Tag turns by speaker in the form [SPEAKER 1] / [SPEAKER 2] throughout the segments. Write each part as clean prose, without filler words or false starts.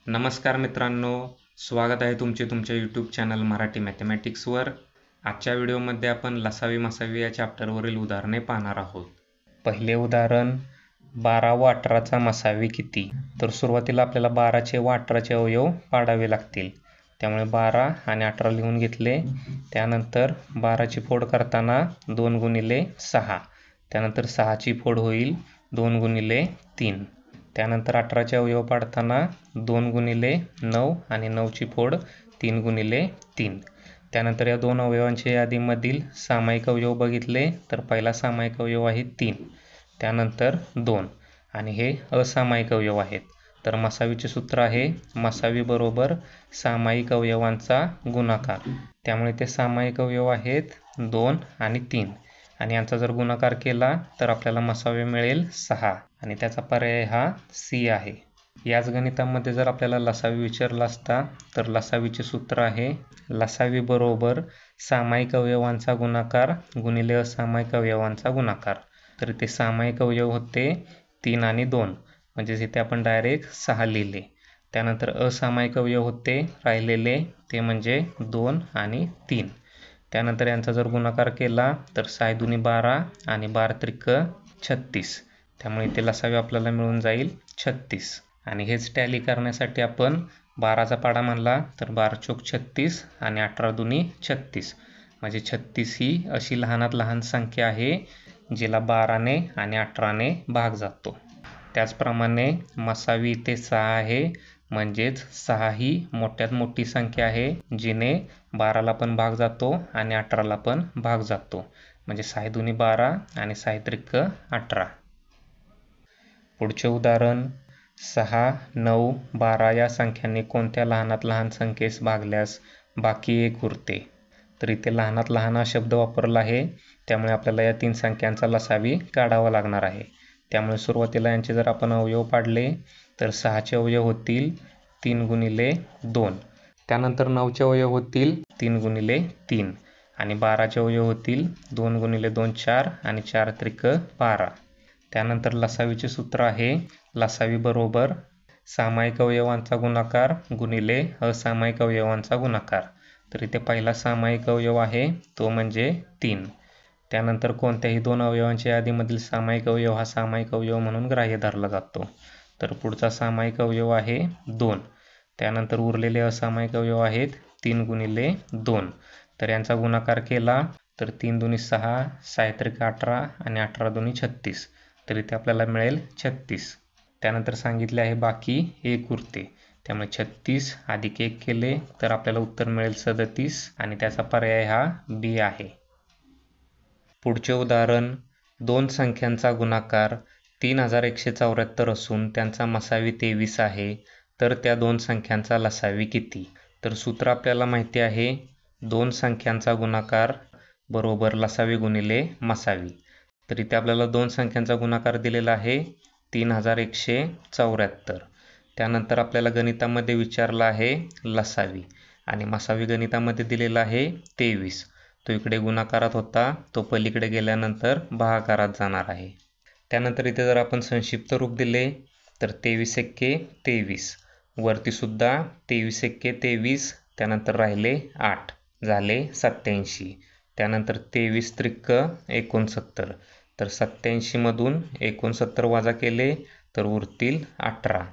[SPEAKER 1] नमस्कार मित्रांनो, स्वागत आहे तुमचे तुमच्या यूट्यूब चॅनल मराठी मॅथमॅटिक्सवर। आजच्या व्हिडिओमध्ये आपण लसावी मसावी या चॅप्टरवरील उदाहरणे पाहणार आहोत। पहिले उदाहरण, 12 व 18चा मसावी किती? तर सुरुवातीला आपल्याला 12चे व 18चे अवयव पाडावे लागतील। त्यामुळे 12 आणि 18 लिहून घेतले। त्यानंतर 12ची फोड करताना 2 गुणिले 6, त्यानंतर 6ची फोड होईल 2 गुणिले 3। त्यानंतर 18चे अवयव पाडताना 2 गुणिले 9 आणि 9ची फोड 3 गुणिले 3। त्यानंतर या दोन अवयवांच्या यादीमधील सामायिक अवयव बघितले तर पहिला सामायिक अवयव आहे 3, त्यानंतर 2 आणि हे असामायिक अवयव आहेत। तर मसावीचे सूत्र आहे मसावी बरोबर सामायिक अवयवांचा गुणाकार। त्यामुळे ते सामायिक अवयव आहेत 2 आणि 3 आणि यांचा जर गुणाकार केला तर आपल्याला मसावी मिळेल 6 आणि त्याचा पर्याय हा सी आहे। याच गणितामध्ये जर आपल्याला लसावी विचारला असता तर लसावीचे सूत्र आहे लसावी बरोबर सामायिक अवयवांचा गुणाकार गुणिले असामायिक अवयवांचा गुणाकार। तर ते सामायिक अवयव होते 3 आणि 2, म्हणजे इथे आपण डायरेक्ट 6 लिहिले। त्यानंतर असामायिक अवयव होते राहिलेले ते म्हणजे 2 आणि 3। त्यानंतर यांचा जर गुणाकार केला तर 6 दुनी 12 आणि 12 त्रिक 36, त्यामुळे इथे लसावी आपल्याला मिळून जाईल 36। आणि हेच टॅली करण्यासाठी आपण 12चा पाडा म्हणला तर 12 चोक 36 आणि 18 दुनी 36, म्हणजे 36 ही अशी लहानात लहान संख्या आहे जिला 12ने आणि 18ने भाग जातो। त्याचप्रमाणे मसावी इथे 6 आहे, म्हणजेच 6 ही मोठ्यात मोठी संख्या आहे जिने 12ला पण भाग जातो आणि 18ला पण भाग जातो, म्हणजे 6 दुनी 12 आणि 6 त्रिक 18। पुढचे उदाहरण, 6, 9, 12 या संख्यांनी कोणत्या लहानात लहान संख्येस भागल्यास बाकी 1 उरते? तर इथे लहानात लहान हा शब्द वापरला आहे, त्यामुळे आपल्याला या 3 संख्यांचा लसावी काढावा लागणार आहे। त्यामुळे सुरुवातीला यांचे जर आपण अवयव पाडले तर 6चे अवयव होतील 3 गुणिले 2, त्यानंतर 9चे अवयव होतील 3 गुणिले 3 आणि 12चे अवयव होतील 2 गुणिले 2 4 आणि 4 त्रिक 12। त्यानंतर लसावीचे सूत्र आहे लसावी बरोबर सामायिक अवयवांचा गुणाकार गुणिले असामायिक अवयवांचा गुणाकार। तर इथे पहिला सामायिक अवयव आहे तो म्हणजे 3। त्यानंतर कोणत्याही दोन अवयवांच्या यादीमधील सामायिक अवयव हा सामायिक अवयव म्हणून ग्राह्य धरला जातो। तर पुढचा सामायिक अवयव आहे 2। त्यानंतर उरलेले असामायिक अवयव आहेत 3 गुणिले 2। तर यांचा गुणाकार केला तर 3 दुनी 6, 6 त्रिक 18 आणि 18 दुनी 36, तर इथे आपल्याला मिळेल 36। त्यानंतर सांगितले आहे बाकी 1 उरते, त्यामुळे 36 अधिक 1 केले तर आपल्याला उत्तर मिळेल 37 आणि त्याचा पर्याय हा बी आहे। पुढचे उदाहरण, 2 संख्यांचा गुणाकार 3174 असून त्यांचा मसावी 23 आहे, तर त्या 2 संख्यांचा लसावी किती? तर सूत्र आपल्याला माहिती आहे 2 संख्यांचा गुणाकार बरोबर लसावी गुणिले मसावी। तर इथे आपल्याला 2 संख्यांचा गुणाकार दिलेला आहे 3174। त्यानंतर आपल्याला गणितामध्ये विचारला आहे लसावी आणि मसावी गणितामध्ये दिलेला आहे 23। तो इकडे गुणाकारात होता, तो पलीकडे गेल्यानंतर भागाकारात जाणार आहे। त्यानंतर इथे जर आपण संक्षिप्त रूप दिले तर 23 एक्के 23, वरती सुद्धा 23 एक्के 23, त्यानंतर राहिले 8 झाले 87। त्यानंतर 23 त्रिक 69, तर 87 मधून 69 वजा केले तर उरतील 18,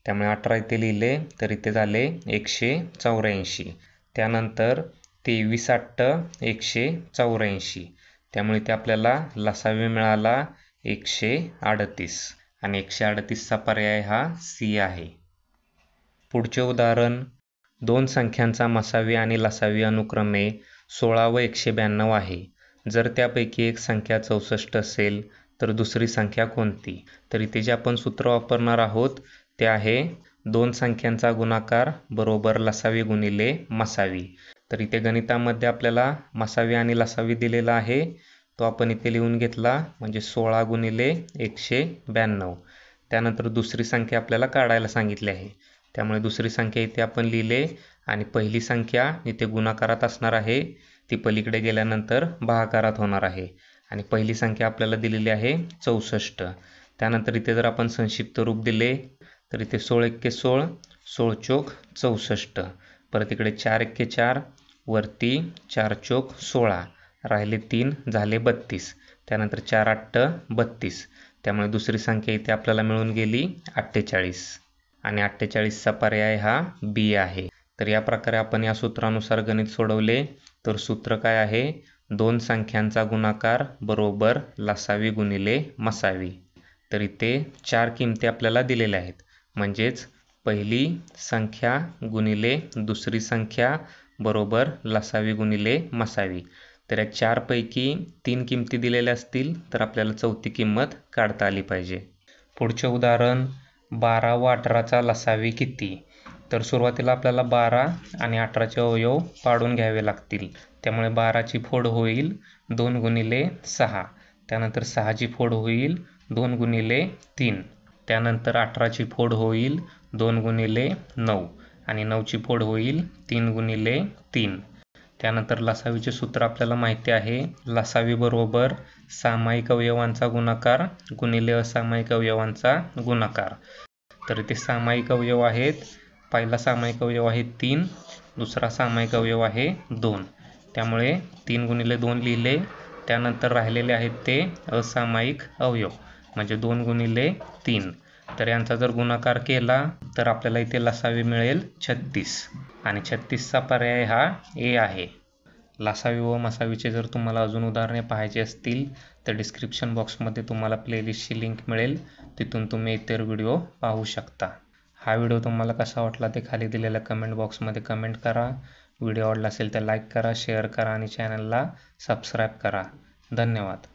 [SPEAKER 1] त्यामुळे 18 इथे लिहिले तर इथे झाले 184। त्यानंतर 23 8 184, त्यामुळे इथे आपल्याला लसावी मिळाला 138 आणि 138चा पर्याय हा सी आहे। पुढचे उदाहरण, 2 संख्यांचा मसावी आणि लसावी अनुक्रमे 16 व 192 आहे। जर त्यापैकी एक संख्या 64 असेल तर दुसरी संख्या कोणती? तर इथे जे आपण सूत्र वापरणार आहोत ते आहे 2 संख्यांचा गुणाकार बरोबर लसावी गुणिले मसावी। तर इथे गणितामध्ये आपल्याला मसावी आणि लसावी दिलेला आहे, तो आपण इथे लिहून घेतला, म्हणजे 16 गुणिले 192। त्यानंतर दुसरी संख्या आपल्याला काढायला सांगितली आहे, त्यामुळे दुसरी संख्या इथे आपण लिहिले आणि पहिली संख्या इथे गुणाकारात असणार आहे, ती पलीकडे गेल्यानंतर भागाकारात होणार आहे आणि पहिली संख्या आपल्याला दिलेली आहे 64। त्यानंतर इथे जर आपण संक्षिप्त रूप दिले तर इथे 16 एक्के 16, 16 चोक 64. परत इकडे 4 एक्के 4, वरती 4 चोक 16, राहिले 3 झाले 32. त्यानंतर 4 8 32. त्यामुळे दुसरी संख्या इथे आपल्याला मिळून गेली 48 आणि 48चा पर्याय हा बी आहे. तर या प्रकारे आपण या सूत्रानुसार गणित सोडवले. तर सूत्र काय आहे? दोन संख्यांचा गुणाकार बरोबर लसावी गुणिले मसावी. तर इथे 4 किमती आपल्याला दिलेल्या आहेत. म्हणजेच पहिली संख्या गुणिले दुसरी संख्या बरोबर लसावी गुणिले मसावी. तर या 4 पैकी 3 किमती दिलेल्या असतील तर आपल्याला चौथी किंमत काढता आली पाहिजे. पुढचे उदाहरण 12 व 18चा लसावी किती? तर सुरुवातीला आपल्याला 12 आणि 18चे अवयव पाडून घ्यावे लागतील. त्यामुळे 12ची फोड होईल 2 गुणिले 6. त्यानंतर 6ची फोड होईल 2 गुणिले 3. त्यानंतर 18ची फोड होईल 2 गुणिले 9 आणि 9ची फोड होईल 3 गुणिले 3. त्यानंतर लसावीचे सूत्र आपल्याला माहिती आहे. लसावी बरोबर सामायिक अवयवांचा गुणाकार गुणिले असामायिक अवयवांचा गुणाकार. तर इथे सामायिक अवयव आहेत. पहिला सामायिक अवयव आहे 3, दुसरा सामायिक अवयव आहे 2. त्यामुळे 3 गुणिले 2 लिहिले. त्यानंतर राहिलेले आहेत ते असामायिक अवयव म्हणजे 2 गुणिले 3. तर यांचा जर गुणाकार केला तर आपल्याला इथे लसावी मिळेल 36 आणि 36चा पर्याय हा ए आहे. लसावी व मसावीचे जर तुम्हाला अजून उदाहरणे पाहायची असतील तर डिस्क्रिप्शन बॉक्समध्ये तुम्हाला प्लेलिस्टची लिंक मिळेल. तिथून तुम्ही इतर व्हिडिओ पाहू शकता. हा व्हिडिओ तुम्हाला कसा वाटला ते खाली दिलेल्या कमेंट बॉक्समध्ये कमेंट करा. व्हिडिओ आवडला असेल तर लाईक करा, शेअर करा आणि चॅनलला सबस्क्राईब करा. धन्यवाद.